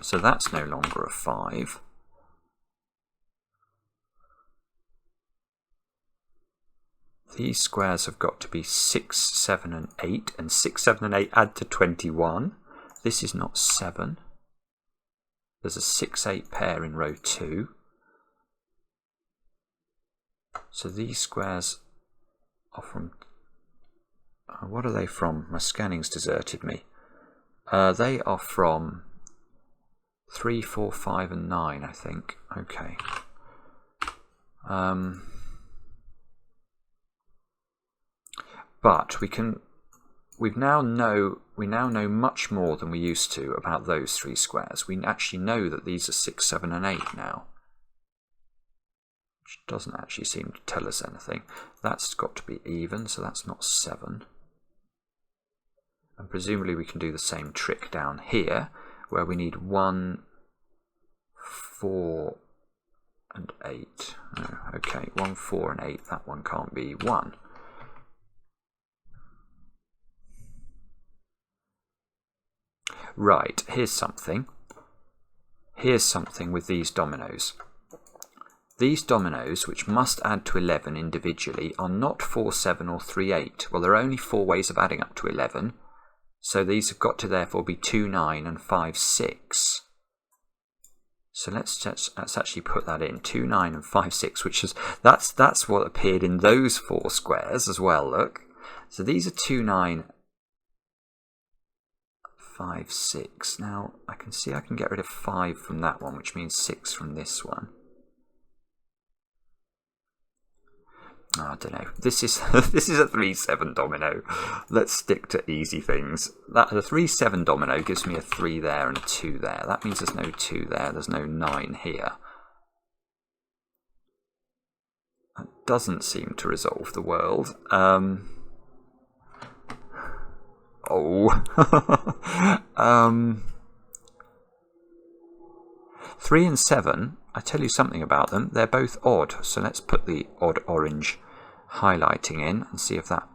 So that's no longer a 5. These squares have got to be 6, 7, and 8. And 6, 7, and 8 add to 21. This is not 7. There's a 6-8 pair in row 2. So these squares are from... what are they from? My scanning's deserted me. They are from 3, 4, 5, and 9, I think. Okay. But we now know much more than we used to about those 3 squares. We actually know that these are 6, 7, and 8 now. Which doesn't actually seem to tell us anything. That's got to be even, so that's not 7. And presumably we can do the same trick down here, where we need 1, 4, and 8. Oh, okay, 1, 4, and 8. That one can't be 1. Right, here's something. Here's something with these dominoes. these dominoes, which must add to 11 individually, are not 4, 7 or 3, 8. Well, there are only 4 ways of adding up to 11, so these have got to therefore be 2, 9 and 5, 6. So let's actually put that in, 2, 9 and 5, 6, which is, that's what appeared in those 4 squares as well, look. So these are 2, 9, 5, 6. Now, I can see I can get rid of 5 from that one, which means 6 from this one. Oh, I don't know. This is this is a 3, 7 domino. Let's stick to easy things. The 3, 7 domino gives me a 3 there and a 2 there. That means there's no 2 there. There's no 9 here. That doesn't seem to resolve the world. Three and 7, I tell you something about them, they're both odd, so let's put the odd orange highlighting in and see if that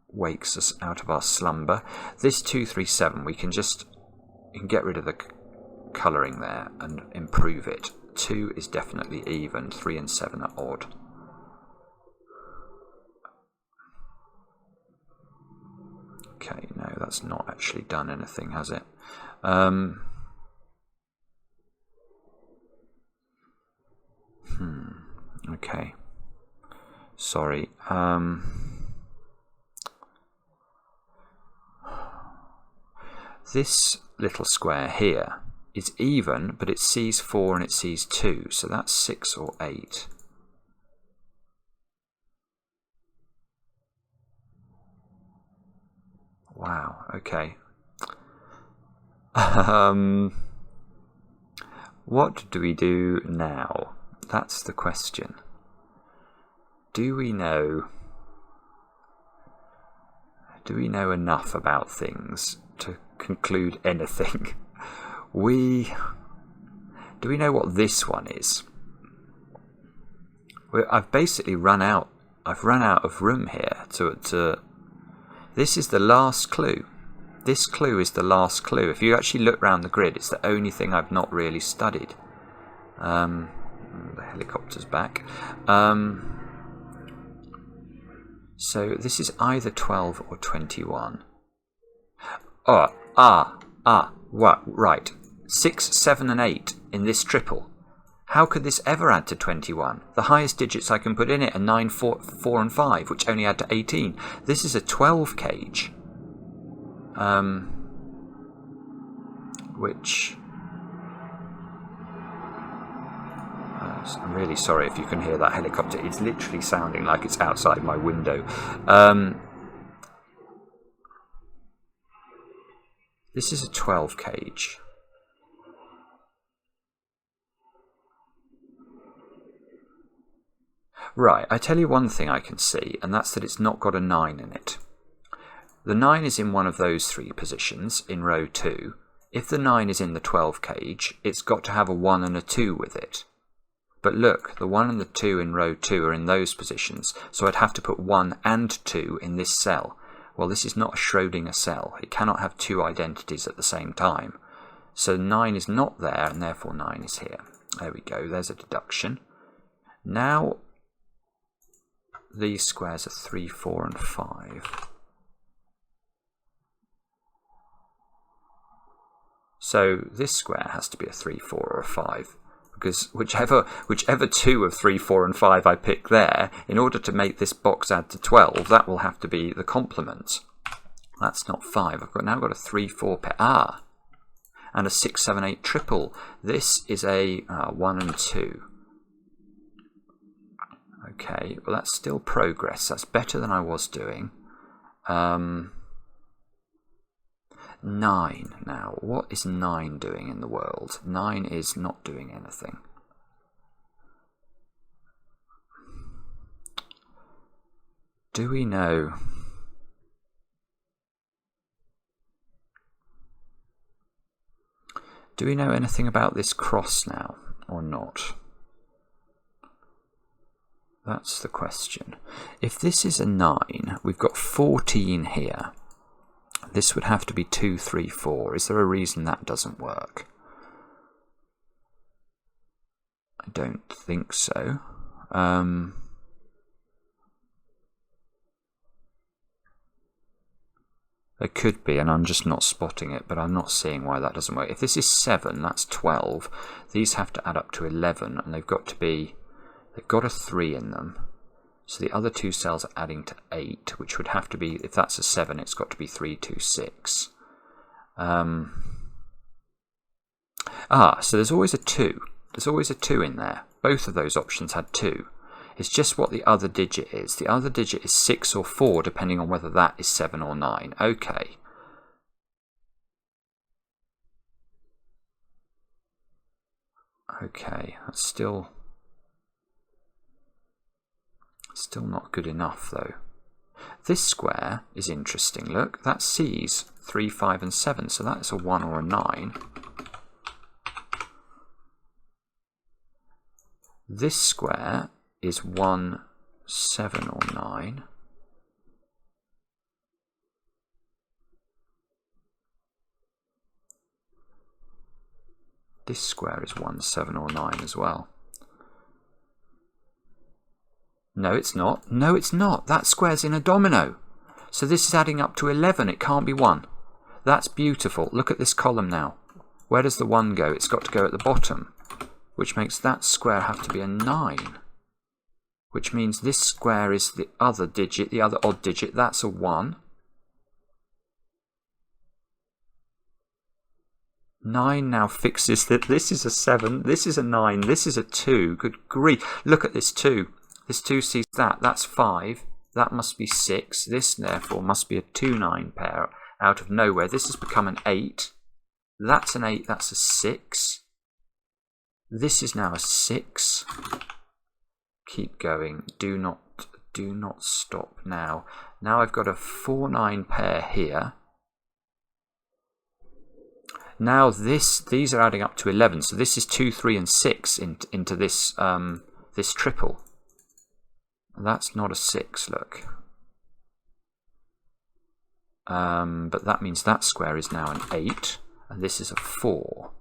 wakes us out of our slumber. This 2, 3, 7, we can get rid of the colouring there and improve it. 2 is definitely even, 3 and 7 are odd. Okay, no, that's not actually done anything, has it? Okay. Sorry. This little square here is even, but it sees 4 and it sees 2, so that's 6 or 8. Wow, okay. What do we do now? That's the question. Do we know enough about things to conclude anything? Do we know what this one is? I've basically run out. I've run out of room here to. This is the last clue. This clue is the last clue. If you actually look around the grid, it's the only thing I've not really studied. The helicopter's back. So this is either 12 or 21. What? Right. 6, 7 and 8 in this triple. How could this ever add to 21? The highest digits I can put in it are 9, 4 and 5, which only add to 18. This is a 12 cage. Which... I'm really sorry if you can hear that helicopter. It's literally sounding like it's outside my window. This is a 12 cage. Right, I tell you one thing I can see, and that's that it's not got a 9 in it. The 9 is in one of those 3 positions, in row 2. If the 9 is in the 12 cage, it's got to have a 1 and a 2 with it. But look, the 1 and the 2 in row 2 are in those positions, so I'd have to put 1 and 2 in this cell. Well, this is not a Schrödinger cell. It cannot have 2 identities at the same time. So 9 is not there, and therefore 9 is here. There we go, there's a deduction. Now, these squares are 3, 4 and 5. So this square has to be a 3, 4 or a 5. Because whichever 2 of 3, 4 and 5 I pick there, in order to make this box add to 12, that will have to be the complement. That's not 5. I've now got a 3, 4 pair. And a 6, 7, 8 triple. This is a 1 and 2. Okay, well that's still progress. That's better than I was doing. 9 now. What is 9 doing in the world? 9 is not doing anything. Do we know? Do we know anything about this cross now or not? That's the question. If this is a 9, we've got 14 here. This would have to be 2, 3, 4. Is there a reason that doesn't work? I don't think so. There could be, and I'm just not spotting it, but I'm not seeing why that doesn't work. If this is 7, that's 12. These have to add up to 11, and they've got a 3 in them. So the other two cells are adding to 8, which would have to be, if that's a 7, it's got to be 3, 2, 6. So there's always a 2. There's always a 2 in there. Both of those options had 2. It's just what the other digit is. The other digit is 6 or 4, depending on whether that is 7 or 9. Okay. Okay, that's still not good enough, though. This square is interesting. Look, that C's 3, 5, and 7, so that's a 1 or a 9. This square is 1, 7, or 9. This square is 1, 7, or 9 as well. No, it's not. No, it's not. That square's in a domino. So this is adding up to 11. It can't be 1. That's beautiful. Look at this column now. Where does the 1 go? It's got to go at the bottom, which makes that square have to be a 9. Which means this square is the other digit, the other odd digit. That's a 1. 9 now fixes that. This is a 7. This is a 9. This is a 2. Good grief. Look at this 2. This 2 sees that. That's 5. That must be 6. This, therefore, must be a 2-9 pair out of nowhere. This has become an 8. That's an 8. That's a 6. This is now a 6. Keep going. Do not stop now. Now I've got a 4-9 pair here. Now these are adding up to 11. So this is 2, 3, and 6 into this this triple. That's not a 6. Look. But that means that square is now an 8, and this is a 4.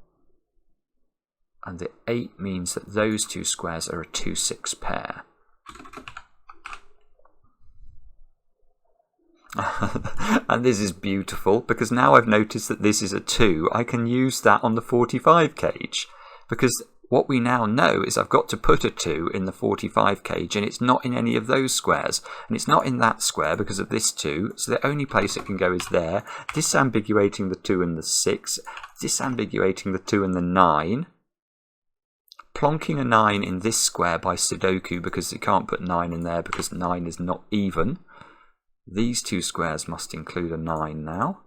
And the 8 means that those two squares are a 2, 6 pair. And this is beautiful, because now I've noticed that this is a 2. I can use that on the 45 cage, because what we now know is I've got to put a 2 in the 45 cage, and it's not in any of those squares. And it's not in that square because of this 2, so the only place it can go is there, disambiguating the 2 and the 6, disambiguating the 2 and the 9, plonking a 9 in this square by Sudoku because you can't put 9 in there because 9 is not even. These two squares must include a 9 now.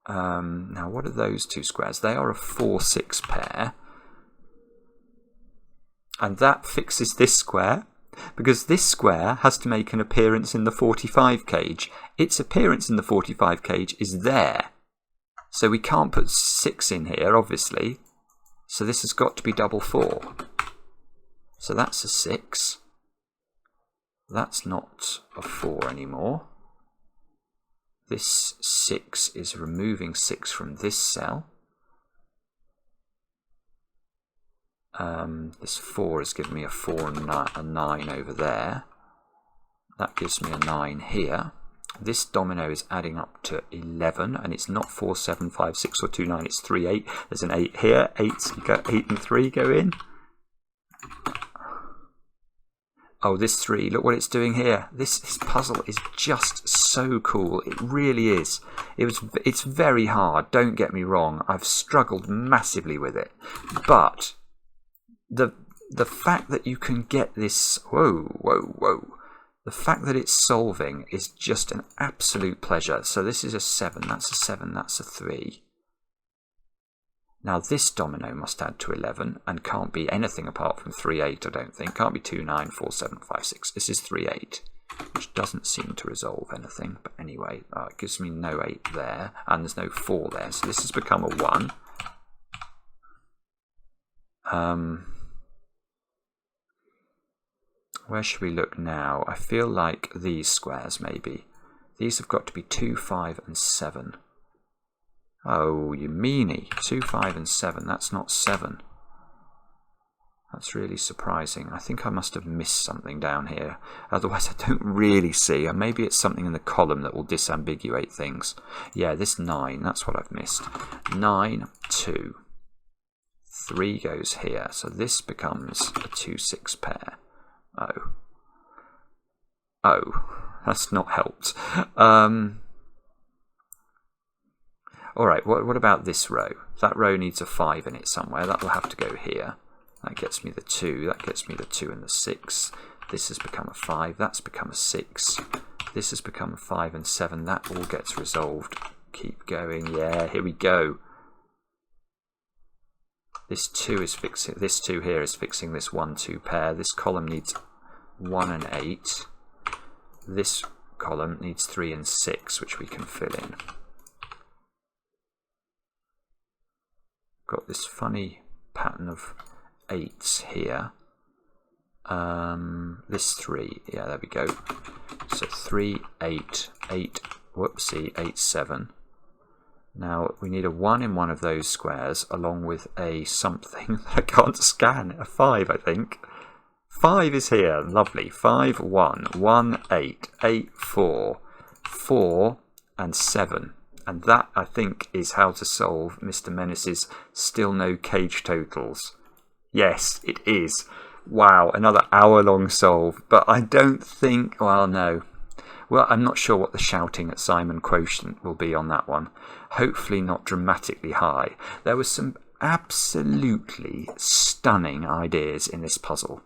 Now what are those two squares? They are a 4, 6 pair. And that fixes this square, because this square has to make an appearance in the 45 cage. Its appearance in the 45 cage is there. So we can't put 6 in here, obviously. So this has got to be double 4. So that's a 6. That's not a 4 anymore. This 6 is removing 6 from this cell. This 4 is giving me a 4 and a 9 over there. That gives me a 9 here. This domino is adding up to 11, and it's not 4, 7, 5, 6, or 2, 9, it's 3, 8. There's an 8 here. 8 and 3 go in. Oh, this 3, look what it's doing here. This puzzle is just so cool. It really is. It's very hard, don't get me wrong. I've struggled massively with it. But the fact that you can get this... Whoa. The fact that it's solving is just an absolute pleasure. So this is a 7, that's a 7, that's a 3. Now this domino must add to 11 and can't be anything apart from 3, 8, I don't think. Can't be 2, 9, 4, 7, 5, 6. This is 3, 8, which doesn't seem to resolve anything. But anyway, it gives me no 8 there, and there's no 4 there. So this has become a 1. Where should we look now? I feel like these squares, maybe. These have got to be 2, 5, and 7. Oh, you meanie. 2, 5 and 7. That's not 7. That's really surprising. I think I must have missed something down here. Otherwise, I don't really see. And maybe it's something in the column that will disambiguate things. Yeah, this 9, that's what I've missed. 9, 2. 3 goes here. So this becomes a 2, 6 pair. Oh. Oh, that's not helped. Alright, what about this row? That row needs a 5 in it somewhere. That will have to go here. That gets me the 2. That gets me the 2 and the 6. This has become a 5. That's become a 6. This has become a 5 and 7. That all gets resolved. Keep going. Yeah, here we go. This 2 is fixing. This 2 here is fixing this 1, 2 pair. This column needs 1 and 8. This column needs 3 and 6, which we can fill in. Got this funny pattern of 8s here. This 3, yeah, there we go. So 3, 8, 8, whoopsie, 8, 7. Now we need a 1 in one of those squares along with a something that I can't scan, a 5 I think. 5 is here, lovely. 5, 1, 1, 8, 8, 4, 4 and 7. And that, I think, is how to solve Mr. Menace's still no cage totals. Yes, it is. Wow, another hour-long solve. But I don't think... Well, no. Well, I'm not sure what the shouting at Simon quotient will be on that one. Hopefully not dramatically high. There were some absolutely stunning ideas in this puzzle.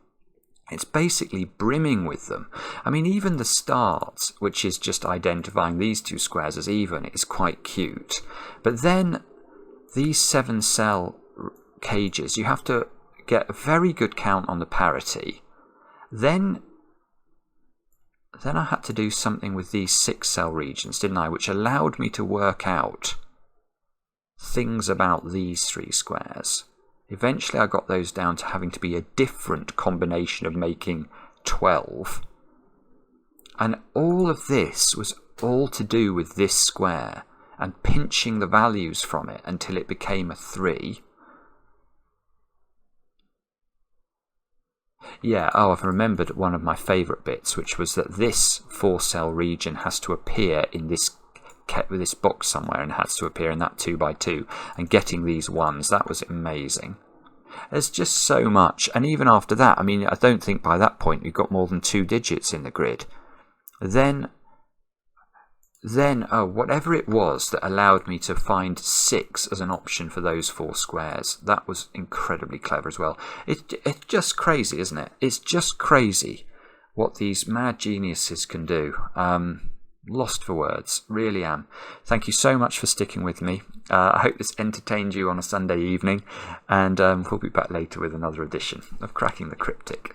It's basically brimming with them. I mean, even the start, which is just identifying these two squares as even, is quite cute. But then these 7-cell cages, you have to get a very good count on the parity. Then I had to do something with these 6-cell regions, didn't I? Which allowed me to work out things about these 3 squares. Eventually I got those down to having to be a different combination of making 12. And all of this was all to do with this square and pinching the values from it until it became a 3. Yeah, oh, I've remembered one of my favourite bits, which was that this 4-cell region has to appear in this with this box somewhere and has to appear in that 2x2, and getting these ones, that was amazing. There's just so much, and even after that, I mean, I don't think by that point we've got more than 2 digits in the grid. Then oh, whatever it was that allowed me to find 6 as an option for those 4 squares, that was incredibly clever as well. It's just crazy, isn't it? It's just crazy what these mad geniuses can do. Lost for words, really am. Thank you so much for sticking with me. I hope this entertained you on a Sunday evening, and we'll be back later with another edition of Cracking the Cryptic.